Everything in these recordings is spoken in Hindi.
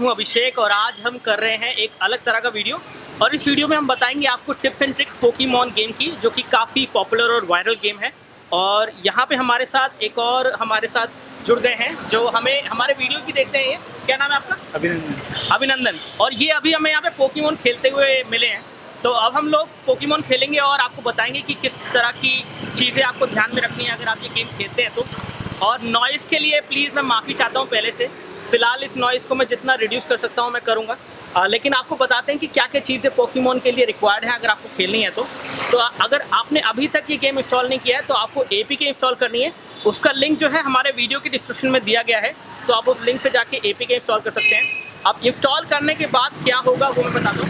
हूं अभिषेक और आज हम कर रहे हैं एक अलग तरह का वीडियो। और इस वीडियो में हम बताएंगे आपको tips and tricks Pokemon game की, जो कि काफ़ी पॉपुलर और वायरल गेम है। और यहाँ पे हमारे साथ एक और हमारे साथ जुड़ गए हैं जो हमें हमारे वीडियो भी देखते हैं। ये क्या नाम है आपका? अभिनंदन। और ये अभी हमें यहाँ पे पोकेमॉन खेलते हुए मिले हैं। तो अब हम लोग पोकेमॉन खेलेंगे और आपको बताएंगे कि किस तरह की चीज़ें आपको ध्यान में रखनी है अगर आप ये गेम खेलते हैं तो। और नॉइज़ के लिए प्लीज़ मैं माफ़ी चाहता हूँ पहले से। फ़िलहाल इस नॉइज़ को मैं जितना रिड्यूस कर सकता हूँ मैं करूँगा। लेकिन आपको बताते हैं कि क्या क्या चीज़ें पोकेमॉन के लिए रिक्वायर्ड है अगर आपको खेलनी है तो। अगर आपने अभी तक ये गेम इंस्टॉल नहीं किया है तो आपको APK इंस्टॉल करनी है। उसका लिंक जो है हमारे वीडियो की डिस्क्रिप्शन में दिया गया है, तो आप उस लिंक से जाके APK इंस्टॉल कर सकते हैं। अब इंस्टॉल करने के बाद क्या होगा वो मैं बता दूँ।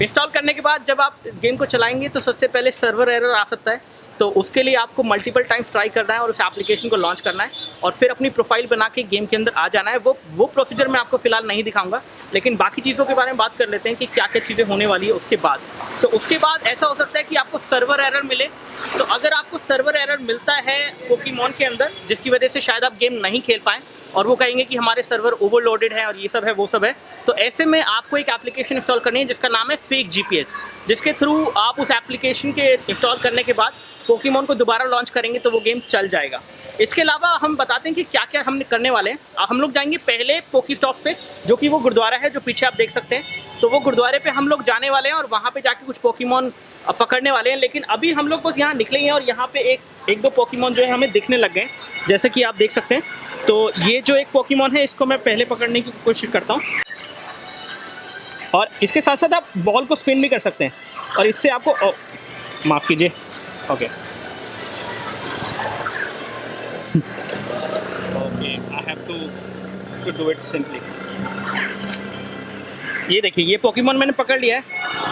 इंस्टॉल करने के बाद जब आप गेम को चलाएंगे तो सबसे पहले सर्वर एरर आ सकता है, तो उसके लिए आपको मल्टीपल टाइम्स ट्राई करना है और उस एप्लीकेशन को लॉन्च करना है और फिर अपनी प्रोफाइल बना के गेम के अंदर आ जाना है। वो प्रोसीजर मैं आपको फ़िलहाल नहीं दिखाऊंगा, लेकिन बाकी चीज़ों के बारे में बात कर लेते हैं कि क्या क्या चीज़ें होने वाली है उसके बाद। तो उसके बाद ऐसा हो सकता है कि आपको सर्वर एरर मिले। तो अगर आपको सर्वर एरर मिलता है पोकेमॉन के अंदर, जिसकी वजह से शायद आप गेम नहीं खेल पाएँ और वो कहेंगे कि हमारे सर्वर ओवरलोडेड है और ये सब है वो सब है, तो ऐसे में आपको एक एप्लीकेशन इंस्टॉल करनी है जिसका नाम है फेक GPS, जिसके थ्रू आप उस एप्लीकेशन के इंस्टॉल करने के बाद पोकेमॉन को दोबारा लॉन्च करेंगे तो वो गेम चल जाएगा। इसके अलावा हम बताते हैं कि क्या क्या हम करने वाले हैं। हम लोग जाएंगे पहले पोकी स्टॉप पे, जो कि वो गुरुद्वारा है जो पीछे आप देख सकते हैं। तो वो गुरुद्वारे पे हम लोग जाने वाले हैं और वहाँ पे जाके कुछ पोकेमॉन पकड़ने वाले हैं। लेकिन अभी हम लोग बस यहाँ निकले हैं और यहाँ पे एक दो पोकेमॉन जो है हमें दिखने लग गए, जैसे कि आप देख सकते हैं। तो ये जो एक पोकेमॉन है इसको मैं पहले पकड़ने की कोशिश करता हूँ और इसके साथ साथ आप बॉल को स्पिन भी कर सकते हैं और इससे आपको माफ़ कीजिए, okay I have to do it simply. ये देखिए ये पोकेमॉन मैंने पकड़ लिया है।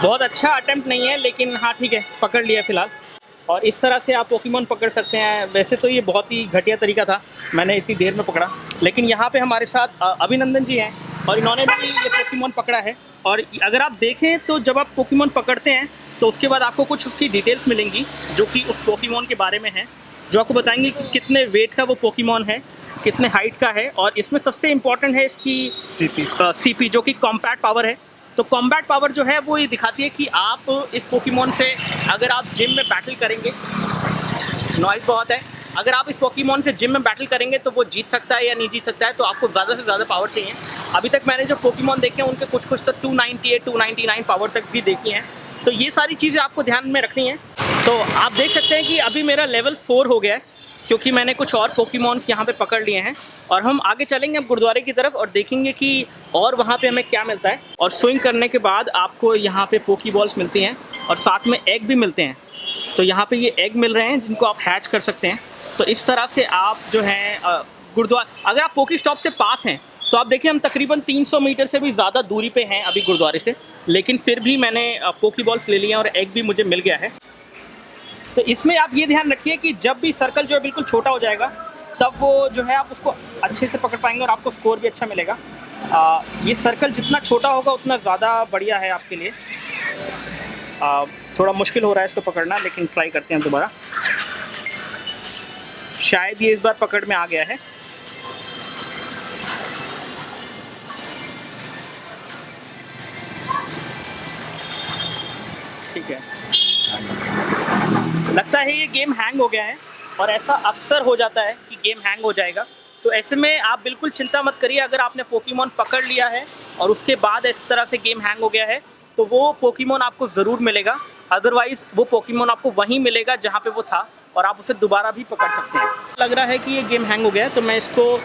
बहुत अच्छा अटेम्प्ट नहीं है लेकिन हाँ ठीक है, पकड़ लिया है फ़िलहाल। और इस तरह से आप पोकेमॉन पकड़ सकते हैं। वैसे तो ये बहुत ही घटिया तरीका था, मैंने इतनी देर में पकड़ा, लेकिन यहाँ पे हमारे साथ अभिनंदन जी हैं और इन्होंने भी ये पोकेमॉन पकड़ा है। और अगर आप देखें तो जब आप पोकेमॉन पकड़ते हैं तो उसके बाद आपको कुछ उसकी डिटेल्स मिलेंगी जो कि उस पोकेमॉन के बारे में है, जो आपको बताएंगे कि कितने वेट का वो पोकेमॉन है, कितने हाइट का है। और इसमें सबसे इम्पॉर्टेंट है इसकी CP जो कि कॉम्बैट पावर है। तो कॉम्बैट पावर जो है वो ये दिखाती है कि आप इस पोकेमॉन से अगर आप जिम में बैटल करेंगे, नॉइज़ बहुत है, अगर आप इस पोकेमॉन से जिम में बैटल करेंगे तो वो जीत सकता है या नहीं जीत सकता है। तो आपको ज़्यादा से ज़्यादा पावर चाहिए। अभी तक मैंने जो पोकेमॉन देखे हैं उनके कुछ तो 298 299 पावर तक भी देखी हैं। तो ये सारी चीज़ें आपको ध्यान में रखनी है। तो आप देख सकते हैं कि अभी मेरा लेवल 4 हो गया है क्योंकि मैंने कुछ और पोकेमॉन्स यहाँ पे पकड़ लिए हैं। और हम आगे चलेंगे अब गुरुद्वारे की तरफ और देखेंगे कि और वहाँ पे हमें क्या मिलता है। और स्विंग करने के बाद आपको यहाँ पे पोकीबॉल्स मिलती हैं और साथ में एग भी मिलते हैं। तो यहाँ पे ये एग मिल रहे हैं जिनको आप हैच कर सकते हैं। तो इस तरह से आप जो हैं गुरुद्वारा, अगर आप पोकी स्टॉप से पास हैं तो आप देखिए हम तकरीबन 300 मीटर से भी ज़्यादा दूरी पे हैं अभी गुरुद्वारे से, लेकिन फिर भी मैंने पोकीबॉल्स ले लिए हैं और एग भी मुझे मिल गया है। तो इसमें आप ये ध्यान रखिए कि जब भी सर्कल जो है बिल्कुल छोटा हो जाएगा तब वो जो है आप उसको अच्छे से पकड़ पाएंगे और आपको स्कोर भी अच्छा मिलेगा। ये सर्कल जितना छोटा होगा उतना ज़्यादा बढ़िया है आपके लिए। थोड़ा मुश्किल हो रहा है इसको पकड़ना, लेकिन ट्राई करते हैं दोबारा। शायद ये इस बार पकड़ में आ गया है। ठीक है, लगता है ये गेम हैंग हो गया है और ऐसा अक्सर हो जाता है कि गेम हैंग हो जाएगा। तो ऐसे में आप बिल्कुल चिंता मत करिए। अगर आपने पोकेमॉन पकड़ लिया है और उसके बाद इस तरह से गेम हैंग हो गया है तो वो पोकेमॉन आपको ज़रूर मिलेगा। अदरवाइज़ वो पोकेमॉन आपको वहीं मिलेगा जहाँ पे वो था और आप उसे दोबारा भी पकड़ सकते हैं। लग रहा है कि ये गेम हैंग हो गया है तो मैं इसको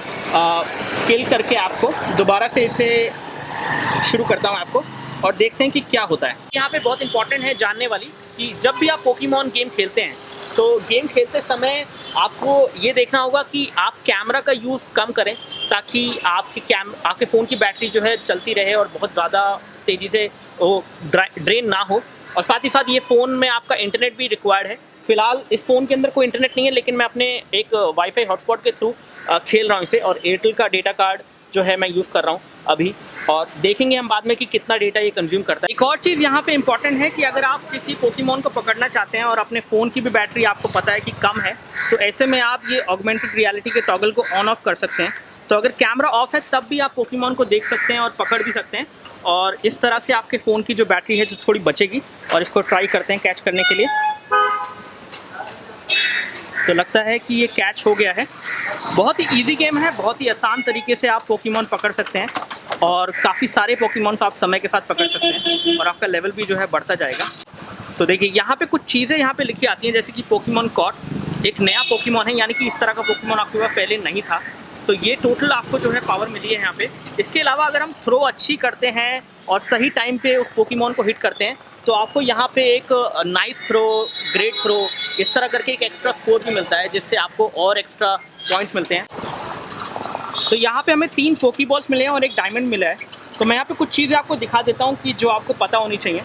किल करके आपको दोबारा से इसे शुरू करता हूँ आपको और देखते हैं कि क्या होता है। यहाँ पे बहुत इंपॉर्टेंट है जानने वाली कि जब भी आप पोकेमॉन गेम खेलते हैं तो गेम खेलते समय आपको ये देखना होगा कि आप कैमरा का यूज़ कम करें ताकि आपके फ़ोन की बैटरी जो है चलती रहे और बहुत ज़्यादा तेज़ी से वो ड्रेन ना हो। और साथ ही साथ ये फ़ोन में आपका इंटरनेट भी रिक्वायर्ड है। फ़िलहाल इस फ़ोन के अंदर कोई इंटरनेट नहीं है, लेकिन मैं अपने एक वाईफाई हॉटस्पॉट के थ्रू खेल रहा हूँ इसे, और एयरटेल का डेटा कार्ड जो है मैं यूज़ कर रहा हूँ अभी, और देखेंगे हम बाद में कि कितना डेटा ये कंज्यूम करता है। एक और चीज़ यहाँ पे इंपॉर्टेंट है कि अगर आप किसी पोकेमॉन को पकड़ना चाहते हैं और अपने फ़ोन की भी बैटरी आपको पता है कि कम है, तो ऐसे में आप ये ऑगमेंटेड रियलिटी के टॉगल को ऑन ऑफ कर सकते हैं। तो अगर कैमरा ऑफ है तब भी आप पोकेमॉन को देख सकते हैं और पकड़ भी सकते हैं। और इस तरह से आपके फ़ोन की जो बैटरी है जो थोड़ी बचेगी। और इसको ट्राई करते हैं कैच करने के लिए। तो लगता है कि ये कैच हो गया है। बहुत ही इजी गेम है, बहुत ही आसान तरीके से आप पोकेमॉन पकड़ सकते हैं और काफ़ी सारे पोकेमॉन्स आप समय के साथ पकड़ सकते हैं और आपका लेवल भी जो है बढ़ता जाएगा। तो देखिए यहाँ पे कुछ चीज़ें यहाँ पे लिखी आती हैं, जैसे कि पोकेमॉन कॉट एक नया पोकेमॉन है, यानी कि इस तरह का पोकेमॉन आपके पास पहले नहीं था। तो ये टोटल आपको जो है पावर मिली है यहाँ पे। इसके अलावा अगर हम थ्रो अच्छी करते हैं और सही टाइम पे उस पोकेमॉन को हिट करते हैं तो आपको यहाँ पे एक नाइस थ्रो, ग्रेट थ्रो, इस तरह करके एक एक्स्ट्रा स्कोर भी मिलता है, जिससे आपको और एक्स्ट्रा पॉइंट्स मिलते हैं। तो यहाँ पे हमें 3 पोकीबॉल्स मिले हैं और एक डायमंड मिला है। तो मैं यहाँ पे कुछ चीज़ें आपको दिखा देता हूँ कि जो आपको पता होनी चाहिए।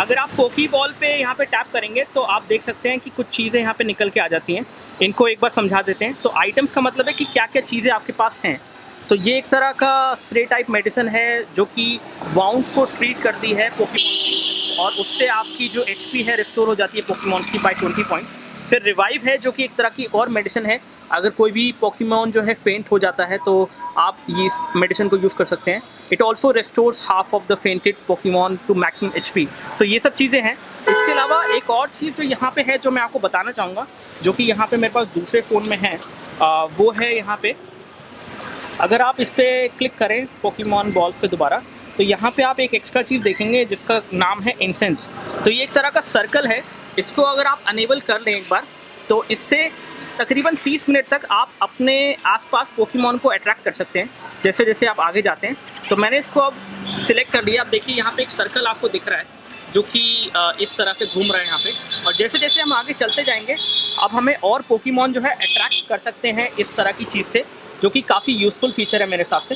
अगर आप पोकीबॉल पे यहाँ पे टैप करेंगे तो आप देख सकते हैं कि कुछ चीज़ें यहाँ पे निकल के आ जाती हैं। इनको एक बार समझा देते हैं। तो आइटम्स का मतलब है कि क्या क्या चीज़ें आपके पास हैं। तो ये एक तरह का स्प्रे टाइप मेडिसिन है जो कि वाउंड्स को ट्रीट करती है पोकेमॉन की, और उससे आपकी जो HP है रिस्टोर हो जाती है पोकेमॉन की बाय 20 पॉइंट। फिर रिवाइव है जो कि एक तरह की और मेडिसिन है। अगर कोई भी पोकेमॉन जो है फेंट हो जाता है तो आप ये इस मेडिसिन को यूज़ कर सकते हैं। It also restores half of the fainted Pokemon to maximum HP। तो ये सब चीज़ें हैं। इसके अलावा एक और चीज़ जो यहाँ पे है जो मैं आपको बताना चाहूँगा, जो कि यहाँ पे मेरे पास दूसरे फ़ोन में है, वो है यहाँ पे। अगर आप इस पर क्लिक करें पोकेमॉन बॉल्स पे दोबारा, तो यहाँ पे आप एक एक्स्ट्रा चीज़ देखेंगे जिसका नाम है इंसेंस। तो ये एक तरह का सर्कल है। इसको अगर आप अनेबल कर लें एक बार, तो इससे तकरीबन 30 मिनट तक आप अपने आसपास पोकेमॉन को अट्रैक्ट कर सकते हैं जैसे जैसे आप आगे जाते हैं। तो मैंने इसको अब सिलेक्ट कर लिया। आप देखिए यहाँ पे एक सर्कल आपको दिख रहा है जो कि इस तरह से घूम रहा है यहाँ पे। और जैसे जैसे हम आगे चलते जाएंगे अब हमें और पोकेमॉन जो है अट्रैक्ट कर सकते हैं इस तरह की चीज़ से, जो कि काफ़ी यूज़फुल फीचर है मेरे हिसाब से।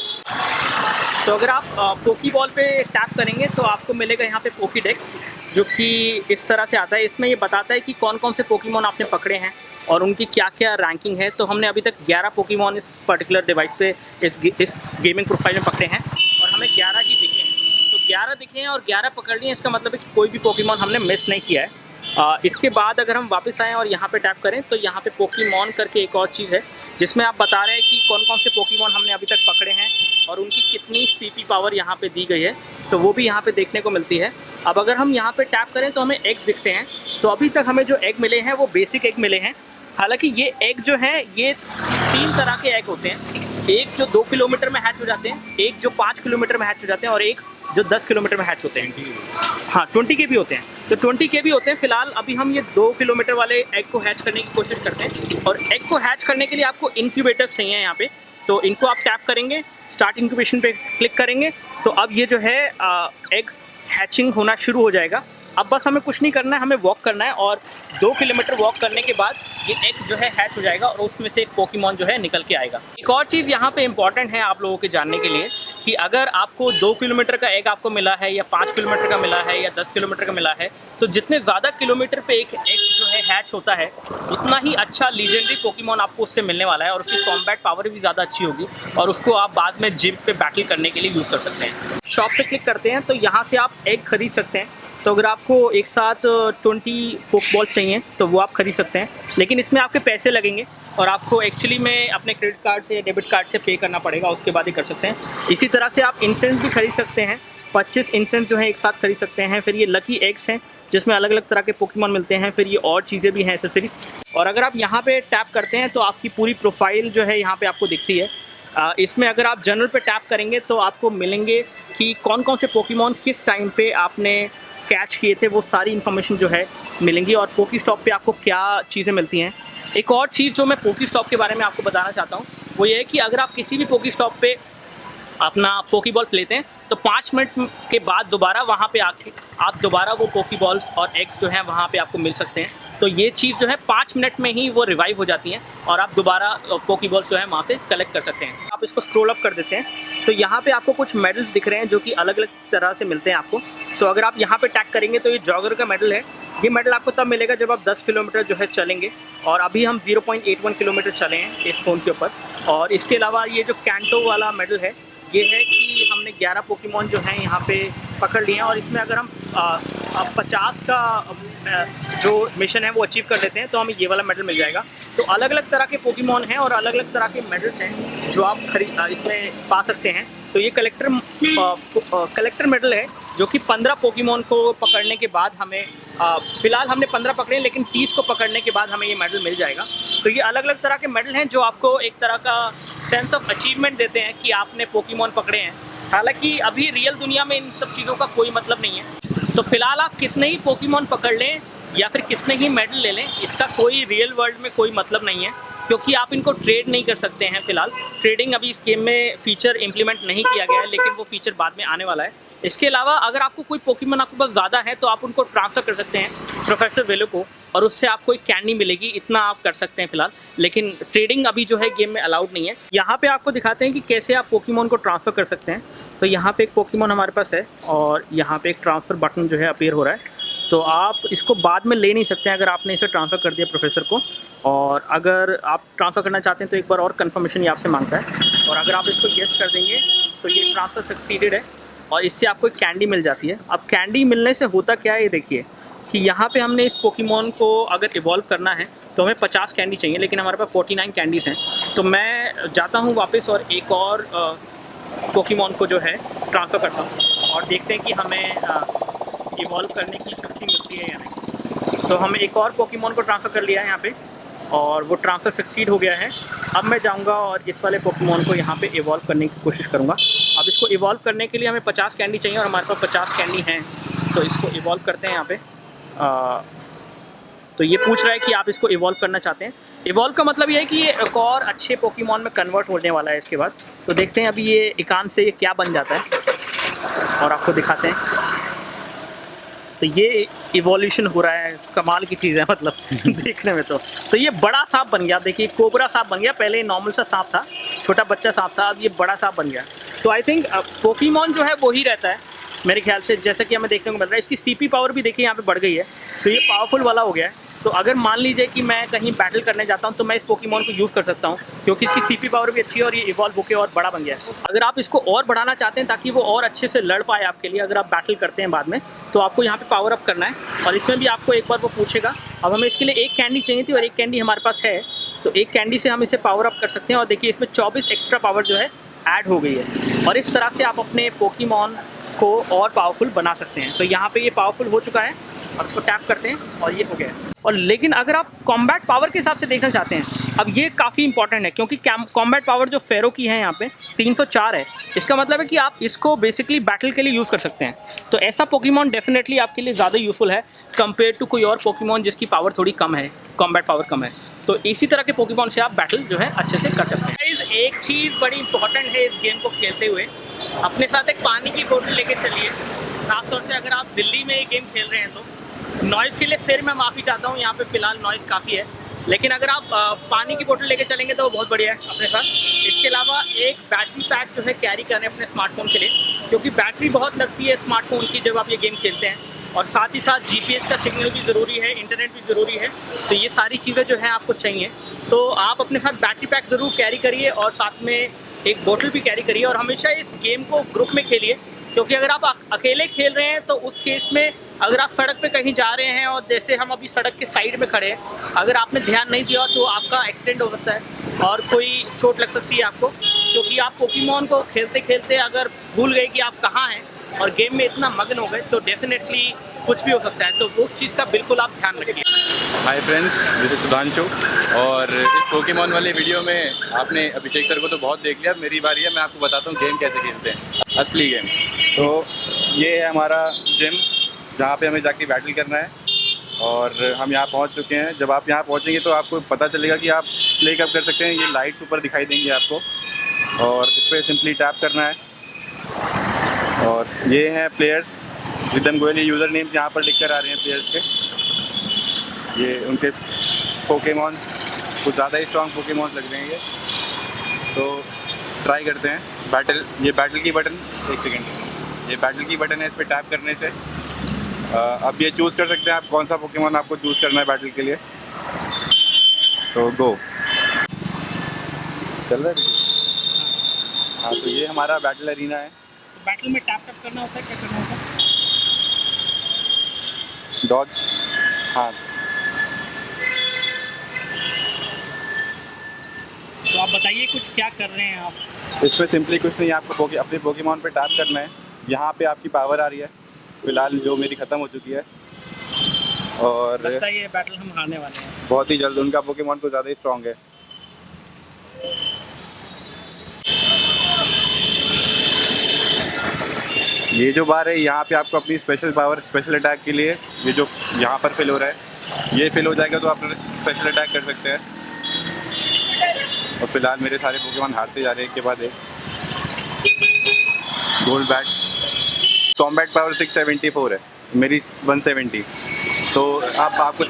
तो अगर आप पोकीबॉल पे टैप करेंगे तो आपको मिलेगा यहाँ पे पोकीडेक्स, जो कि इस तरह से आता है। इसमें ये बताता है कि कौन कौन से पोकेमॉन आपने पकड़े हैं और उनकी क्या क्या रैंकिंग है। तो हमने अभी तक 11 पोकेमॉन इस पर्टिकुलर डिवाइस पे इस गेमिंग प्रोफाइल में पकड़े हैं और हमें 11 ही दिखे हैं। तो 11 दिखे हैं और 11 पकड़ लिए, इसका मतलब है कि कोई भी पोकेमॉन हमने मिस नहीं किया है। इसके बाद अगर हम वापस आएँ और यहाँ पे टैप करें तो यहाँ पे पोकेमॉन करके एक और चीज़ है जिसमें आप बता रहे हैं कि कौन कौन से पोकेमॉन हमने अभी तक पकड़े हैं और उनकी कितनी CP पावर यहाँ पे दी गई है। तो वो भी यहाँ पे देखने को मिलती है। अब अगर हम यहाँ पे टैप करें तो हमें एग दिखते हैं। तो अभी तक हमें जो एग मिले हैं वो बेसिक एग मिले हैं। हालांकि ये एग जो है ये 3 तरह के एग होते हैं। एक जो 2 किलोमीटर में हैच हो जाते हैं, एक जो 5 किलोमीटर में हैच हो जाते हैं और एक जो 10 किलोमीटर में हैच होते हैं। हाँ, 20 के भी होते हैं। तो 20 के भी होते हैं। फिलहाल अभी हम ये 2 किलोमीटर वाले एग को हैच करने की कोशिश करते हैं। और एग को हैच करने के लिए आपको इंक्यूबेटर्स चाहिए यहाँ पे। तो इनको आप टैप करेंगे, स्टार्ट इंक्यूबेशन पे क्लिक करेंगे तो अब ये जो है एग हैचिंग होना शुरू हो जाएगा। अब बस हमें कुछ नहीं करना है, हमें वॉक करना है और 2 किलोमीटर वॉक करने के बाद ये एग जो है हैच हो जाएगा और उसमें से एक पोकेमॉन जो है निकल के आएगा। एक और चीज़ यहाँ पे इम्पॉर्टेंट है आप लोगों के जानने के लिए कि अगर आपको 2 किलोमीटर का एग आपको मिला है या 5 किलोमीटर का मिला है या 10 किलोमीटर का मिला है, तो जितने ज़्यादा किलोमीटर पे एक एग जो है हैच होता है उतना ही अच्छा लीजेंडरी पोकेमॉन आपको उससे मिलने वाला है और उसकी कॉम्बैट पावर भी ज़्यादा अच्छी होगी और उसको आप बाद में जिम पे बैटल करने के लिए यूज़ कर सकते हैं। शॉप पे क्लिक करते हैं तो यहाँ से आप एग खरीद सकते हैं। तो अगर आपको एक साथ 20 पोकेबॉल चाहिए तो वो आप खरीद सकते हैं, लेकिन इसमें आपके पैसे लगेंगे और आपको एक्चुअली में अपने क्रेडिट कार्ड से या डेबिट कार्ड से पे करना पड़ेगा, उसके बाद ही कर सकते हैं। इसी तरह से आप इंसेंस भी खरीद सकते हैं। 25 इंसेंस जो है एक साथ खरीद सकते हैं। फिर ये लकी एग्स हैं जिसमें अलग अलग तरह के पोकेमॉन मिलते हैं। फिर ये और चीज़ें भी हैं, एसेसरीज। और अगर आप यहाँ पे टैप करते हैं तो आपकी पूरी प्रोफाइल जो है यहाँ पे आपको दिखती है। इसमें अगर आप जनरल पे टैप करेंगे तो आपको मिलेंगे कि कौन कौन से पोकेमॉन किस टाइम पे आपने कैच किए थे, वो सारी इन्फॉर्मेशन जो है मिलेंगी और पोकी स्टॉप पे आपको क्या चीज़ें मिलती हैं। एक और चीज़ जो मैं पोकी स्टॉप के बारे में आपको बताना चाहता हूँ वो ये है कि अगर आप किसी भी पोकी स्टॉप पे अपना पोकीबॉल्स लेते हैं तो 5 मिनट के बाद दोबारा वहाँ पे आके आप दोबारा वो पोकीबॉल्स और एग्स जो हैं वहाँ पे आपको मिल सकते हैं। तो ये चीज़ जो है 5 मिनट में ही वो रिवाइव हो जाती हैं और आप दोबारा पोकीबॉल्स जो है वहाँ से कलेक्ट कर सकते हैं। आप इसको स्क्रॉल अप कर देते हैं तो यहाँ पे आपको कुछ मेडल्स दिख रहे हैं जो कि अलग अलग तरह से मिलते हैं आपको। तो अगर आप यहाँ पे टैग करेंगे तो ये जॉगर का मेडल है। ये मेडल आपको तब मिलेगा जब आप 10 किलोमीटर जो है चलेंगे और अभी हम 0.81 किलोमीटर चले हैं इस फ़ोन के ऊपर। और इसके अलावा ये जो कैंटो वाला मेडल है ये है कि हमने 11 पोकेमॉन जो हैं यहाँ पे पकड़ लिए हैं और इसमें अगर हम 50 का जो मिशन है वो अचीव कर लेते हैं तो हमें ये वाला मेडल मिल जाएगा। तो अलग अलग तरह के पोकेमॉन हैं और अलग अलग तरह के मेडल्स हैं जो आप इसमें पा सकते हैं। तो ये कलेक्टर मेडल है जो कि 15 पोकेमॉन को पकड़ने के बाद हमें, फ़िलहाल हमने 15 पकड़े लेकिन 30 को पकड़ने के बाद हमें ये मेडल मिल जाएगा। तो ये अलग अलग तरह के मेडल हैं जो आपको एक तरह का सेंस ऑफ अचीवमेंट देते हैं कि आपने पोकेमॉन पकड़े हैं। हालांकि अभी रियल दुनिया में इन सब चीज़ों का कोई मतलब नहीं है। तो फिलहाल आप कितने ही पोकेमॉन पकड़ लें या फिर कितने ही मेडल ले लें, इसका कोई रियल वर्ल्ड में कोई मतलब नहीं है, क्योंकि आप इनको ट्रेड नहीं कर सकते हैं। फिलहाल ट्रेडिंग अभी इस गेम में फ़ीचर इम्प्लीमेंट नहीं किया गया है, लेकिन वो फीचर बाद में आने वाला है। इसके अलावा अगर आपको कोई पोकेमॉन आपके पास ज़्यादा है तो आप उनको ट्रांसफ़र कर सकते हैं प्रोफेसर वेलो को, और उससे आपको एक कैंडी मिलेगी। इतना आप कर सकते हैं फिलहाल, लेकिन ट्रेडिंग अभी जो है गेम में अलाउड नहीं है। यहाँ पे आपको दिखाते हैं कि कैसे आप पोकेमॉन को ट्रांसफ़र कर सकते हैं। तो यहाँ पे एक पोकेमॉन हमारे पास है और यहाँ पे एक ट्रांसफ़र बटन जो है अपीयर हो रहा है। तो आप इसको बाद में ले नहीं सकते हैं अगर आपने इसे ट्रांसफ़र कर दिया प्रोफेसर को, और अगर आप ट्रांसफ़र करना चाहते हैं तो एक बार और कंफर्मेशन ये आपसे मांगता है, और अगर आप इसको येस कर देंगे तो ये ट्रांसफ़र सक्सीडेड है और इससे आपको एक कैंडी मिल जाती है। अब कैंडी मिलने से होता क्या है ये देखिए कि यहाँ पे हमने इस पोकेमॉन को अगर इवॉल्व करना है तो हमें 50 कैंडी चाहिए, लेकिन हमारे पास 49 कैंडीज़ हैं। तो मैं जाता हूँ वापस और एक और पोकेमॉन को जो है ट्रांसफ़र करता हूँ और देखते हैं कि हमें इवॉल्व करने की शक्ति मिलती है या नहीं। तो हमने एक और पोकेमॉन को ट्रांसफ़र कर लिया है यहाँ पे और वो ट्रांसफ़र सक्सीड हो गया है। अब मैं जाऊँगा और इस वाले पोकेमॉन को यहाँ पे इवॉल्व करने की कोशिश करूँगा। अब इसको इवॉल्व करने के लिए हमें 50 कैंडी चाहिए और हमारे पास 50 कैंडी हैं। तो इसको इवॉल्व करते हैं यहाँ पे। तो ये पूछ रहा है कि आप इसको इवॉल्व करना चाहते हैं। इवॉल्व का मतलब ये है कि ये एक और अच्छे पोकेमॉन में कन्वर्ट होने वाला है इसके बाद। तो देखते हैं अभी ये इकान से ये क्या बन जाता है और आपको दिखाते हैं। तो ये इवोल्यूशन हो रहा है, कमाल की चीज़ है मतलब देखने में। तो ये बड़ा सांप बन गया, देखिए कोबरा सांप बन गया। पहले नॉर्मल सा सांप था, छोटा बच्चा सांप था, अब ये बड़ा सांप बन गया। तो आई थिंक पोकेमॉन जो है वो ही रहता है मेरे ख्याल से, जैसा कि हमें देखने को मिल रहा है। इसकी सीपी पावर भी देखिए यहाँ पे बढ़ गई है, तो ये पावरफुल वाला हो गया है। तो अगर मान लीजिए कि मैं कहीं बैटल करने जाता हूँ तो मैं इस पोकेमॉन को यूज़ कर सकता हूँ, क्योंकि इसकी सीपी पावर भी अच्छी है और ये इवॉल्व होकर और बड़ा बन गया है। अगर आप इसको और बढ़ाना चाहते हैं ताकि वो और अच्छे से लड़ पाए आपके लिए, अगर आप बैटल करते हैं बाद में, तो आपको यहाँ पे पावर अप करना है और इसमें भी आपको एक बार वो पूछेगा। अब हमें इसके लिए एक कैंडी चाहिए थी और एक कैंडी हमारे पास है, तो एक कैंडी से हम इसे पावर अप कर सकते हैं। और देखिए इसमें 24 एक्स्ट्रा पावर जो है ऐड हो गई है, और इस तरह से आप अपने पोकेमॉन को और पावरफुल बना सकते हैं। तो यहाँ पे ये पावरफुल हो चुका है और इसको टैप करते हैं और ये हो गया है। और लेकिन अगर आप कॉम्बैट पावर के हिसाब से देखना चाहते हैं, अब ये काफ़ी इंपॉर्टेंट है, क्योंकि कॉम्बैट पावर जो फेरो की है यहाँ पे 304 है। इसका मतलब है कि आप इसको बेसिकली बैटल के लिए यूज़ कर सकते हैं। तो ऐसा पोकेमॉन डेफिनेटली आपके लिए ज़्यादा यूज़फुल है कंपेयर टू कोई और पोकेमॉन जिसकी पावर थोड़ी कम है, कॉम्बैट पावर कम है। तो इसी तरह के पोकेमॉन से आप बैटल जो है अच्छे से कर सकते हैं। एक चीज़ बड़ी इंपॉर्टेंट है इस गेम को खेलते हुए, अपने साथ एक पानी की बोतल लेके चलिए। खासतौर से अगर आप दिल्ली में ये गेम खेल रहे हैं तो नॉइज़ के लिए फिर मैं माफ़ी चाहता हूँ, यहाँ पे फ़िलहाल नॉइज़ काफ़ी है, लेकिन अगर आप पानी की बोतल लेके चलेंगे तो वो बहुत बढ़िया है अपने साथ। इसके अलावा एक बैटरी पैक जो है कैरी करें अपने स्मार्टफोन के लिए, क्योंकि बैटरी बहुत लगती है स्मार्टफोन की जब आप ये गेम खेलते हैं। और साथ ही साथ GPS का सिग्नल भी ज़रूरी है, इंटरनेट भी ज़रूरी है। तो ये सारी चीज़ें जो है आपको चाहिए, तो आप अपने साथ बैटरी पैक ज़रूर कैरी करिए और साथ में एक बोतल भी कैरी करिए। और हमेशा इस गेम को ग्रुप में खेलिए, क्योंकि अगर आप अकेले खेल रहे हैं तो उस केस में अगर आप सड़क पे कहीं जा रहे हैं और जैसे हम अभी सड़क के साइड में खड़े हैं, अगर आपने ध्यान नहीं दिया तो आपका एक्सीडेंट हो सकता है और कोई चोट लग सकती है आपको, क्योंकि आप पोकेमॉन को खेलते खेलते अगर भूल गए कि आप कहाँ हैं और गेम में इतना मग्न हो गए तो डेफिनेटली कुछ भी हो सकता है। तो उस चीज़ का बिल्कुल आप ध्यान रखिए। Hi friends, this is Sudhanshu, और इस पोकेमॉन वाले वीडियो में आपने अभिषेक सर को तो बहुत देख लिया। मेरी बारी है, मैं आपको बताता हूँ गेम कैसे खेलते हैं, असली गेम। तो ये है हमारा जिम, जहाँ पे हमें जाके बैटल करना है, और हम यहाँ पहुँच चुके हैं। जब आप यहाँ पहुँचेंगे तो आपको पता चलेगा कि आप प्ले कब कर सकते हैं। ये लाइट्स ऊपर दिखाई देंगी आपको, और इस पर सिंपली टैप करना है। और ये हैं players, rhythm Goyal, user names यहाँ पर लिख कर आ रहे हैं प्लेयर्स के। ये उनके पोकेमॉन्स, कुछ ज़्यादा ही स्ट्रॉन्ग पोकेमॉन्स लग रहे हैं ये। तो ट्राई करते हैं बैटल। ये बैटल की बटन, एक सेकेंड, ये बैटल की बटन है, इस पर टैप करने से अब ये चूज़ कर सकते हैं आप कौन सा पोकेमॉन आपको चूज़ करना है बैटल के लिए। तो गो, चल रहा है। हाँ, तो ये हमारा बैटल अरीना है। बैटल में टैप करना होता है, क्या करना होता है? डॉज, हाँ, तो आप बताइए कुछ क्या कर रहे हैं आप? इस पर सिंपली कुछ नहीं, आपको अपने पोकेमॉन पे टैप करना है। यहाँ पे आपकी पावर आ रही है, फिलहाल जो मेरी ख़त्म हो चुकी है, और लगता है ये बैटल हम हारने वाले हैं। बहुत ही जल्द। उनका पोकेमॉन तो ज़्यादा ही स्ट्रॉन्ग है। ये जो बार है, यहाँ पे आपको अपनी स्पेशल पावर, स्पेशल अटैक के लिए ये जो यहाँ पर फिल हो रहा है, ये फिल हो जाएगा तो आप स्पेशल अटैक कर सकते हैं। और फिलहाल मेरे सारे पोकेमॉन हारते जा रहे हैं एक के बाद एक। गोल्ड बैट, कॉम्बैट पावर 674 है, मेरी 170। तो अब आपको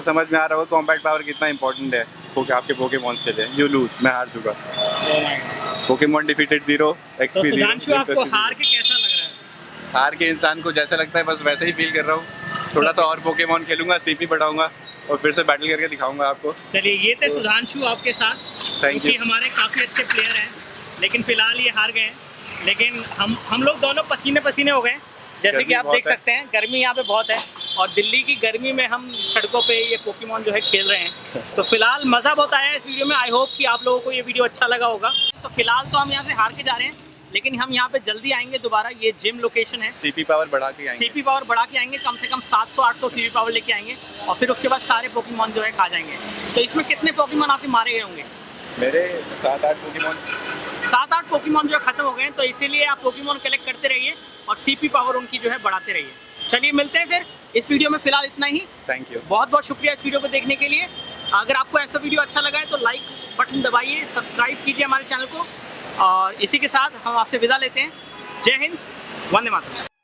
समझ में आ रहा हो कॉम्बैट पावर कितना इंपॉर्टेंट है आपके पोकेमॉन्स के लिए। यू लूज, मैं हार चुका। Pokemon defeated 0 XP 0। सुधांशु, आपको हार के कैसा लग रहा है? हार के इंसान को जैसा लगता है बस वैसे ही फील कर रहा हूँ। थोड़ा सा और पोकेमॉन खेलूंगा, सीपी बढ़ाऊंगा और फिर से बैटल करके दिखाऊंगा आपको। चलिए, ये थे सुधांशु आपके साथ, क्योंकि हमारे काफ़ी अच्छे प्लेयर हैं, लेकिन फिलहाल ये हार गए हैं। लेकिन हम लोग दोनों पसीने पसीने हो गए, जैसे कि आप देख सकते हैं। गर्मी यहाँ पे बहुत है, और दिल्ली की गर्मी में हम सड़कों पे ये पोकेमॉन जो है खेल रहे हैं। तो फिलहाल मज़ा बहुत आया इस वीडियो में। आई होप कि आप लोगों को ये वीडियो अच्छा लगा होगा। तो फिलहाल तो हम यहाँ से हार के जा रहे हैं, लेकिन हम यहाँ पे जल्दी आएंगे दोबारा। ये जिम लोकेशन है, सीपी पावर बढ़ा के आएंगे। सीपी पावर बढ़ा के आएंगे, कम से कम 700-800 सीपी पावर लेके आएंगे, और फिर उसके बाद सारे पोकेमॉन जो है खा जाएंगे। तो इसमें कितने पोकेमॉन आपके मारे गए होंगे? मेरे 7-8 पोकेमॉन जो है खत्म हो गए हैं। तो इसीलिए आप पोकेमॉन कलेक्ट करते रहिए और सीपी पावर उनकी जो है बढ़ाते रहिए। चलिए, मिलते हैं फिर इस वीडियो में। फिलहाल इतना ही। थैंक यू, बहुत बहुत शुक्रिया इस वीडियो को देखने के लिए। अगर आपको ऐसा वीडियो अच्छा लगा है तो लाइक बटन दबाइए, सब्सक्राइब कीजिए हमारे चैनल को, और इसी के साथ हम आपसे विदा लेते हैं। जय हिंद, वंदे मातरम।